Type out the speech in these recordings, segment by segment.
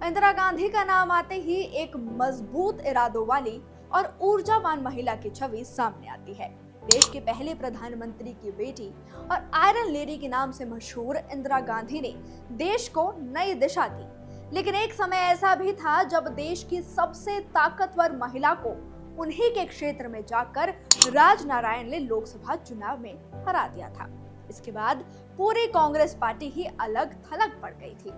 इंदिरा गांधी का नाम आते ही एक मजबूत इरादों वाली और ऊर्जावान महिला की छवि सामने आती है। देश के पहले प्रधानमंत्री की बेटी और आयरन लेडी के नाम से मशहूर इंदिरा गांधी ने देश को नई दिशा दी। लेकिन एक समय ऐसा भी था जब देश की सबसे ताकतवर महिला को उन्हीं के क्षेत्र में जाकर राजनारायण ने लोकसभा चुनाव में हरा दिया था। इसके बाद पूरी कांग्रेस पार्टी ही अलग थलग पड़ गई थी।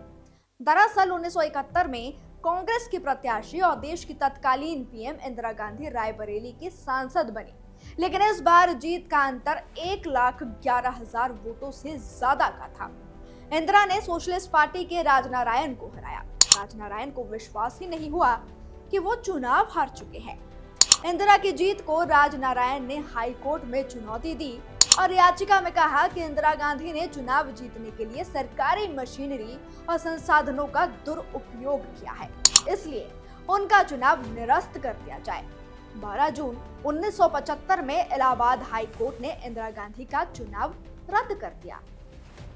दरअसल 1971 में कांग्रेस की प्रत्याशी और देश की तत्कालीन पीएम इंदिरा गांधी रायबरेली की सांसद बनी, लेकिन इस बार जीत का अंतर 1,11,000 वोटों से ज्यादा का था। इंदिरा ने सोशलिस्ट पार्टी के राजनारायण को हराया। राजनारायण को विश्वास ही नहीं हुआ कि वो चुनाव हार चुके हैं। इंदिरा की जीत को राजनारायण ने हाई कोर्ट में चुनौती दी और याचिका में कहा कि इंदिरा गांधी ने चुनाव जीतने के लिए सरकारी मशीनरी और संसाधनों का दुरुपयोग किया है, इसलिए उनका चुनाव निरस्त कर दिया जाए। 12 जून 1975 में इलाहाबाद हाई कोर्ट ने इंदिरा गांधी का चुनाव रद्द कर दिया,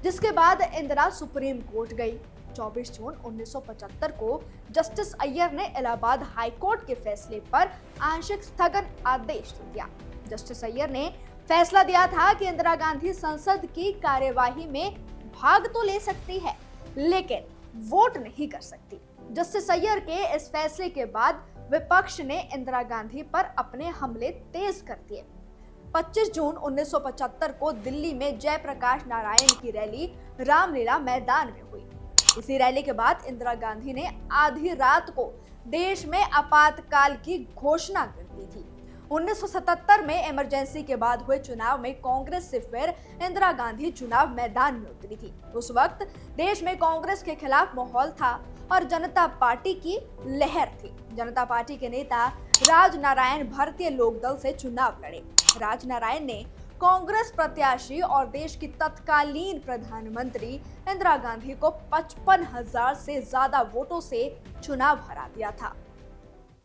जिसके बाद इंदिरा सुप्रीम कोर्ट गई। 24 जून 1975 को जस्टिस अय्यर ने इलाहाबाद हाई कोर्ट के फैसले पर आंशिक स्थगन आदेश दिया। जस्टिस अय्यर ने फैसला दिया था कि इंदिरा गांधी संसद की कार्यवाही में भाग तो ले सकती है, लेकिन वोट नहीं कर सकती। जस्टिस अय्यर के इस फैसले के बाद विपक्ष ने इंदिरा गांधी पर अपने हमले तेज कर दिए। 25 जून 1975 को दिल्ली में जयप्रकाश नारायण की रैली रामलीला मैदान में हुई। इसी रैली के बाद इंदिरा गांधी ने आधी रात को देश में आपातकाल की घोषणा कर दी थी। 1977 में इमरजेंसी के बाद हुए चुनाव में कांग्रेस से फिर इंदिरा गांधी चुनाव मैदान में उतरी थी। उस वक्त देश में कांग्रेस के खिलाफ माहौल था और जनता पार्टी की लहर थी। जनता पार्टी के नेता राजनारायण भारतीय लोकदल से चुनाव लड़े। राजनारायण ने कांग्रेस प्रत्याशी और देश की तत्कालीन प्रधानमंत्री इंदिरा गांधी को 55,000 से ज्यादा वोटों से चुनाव हरा दिया था।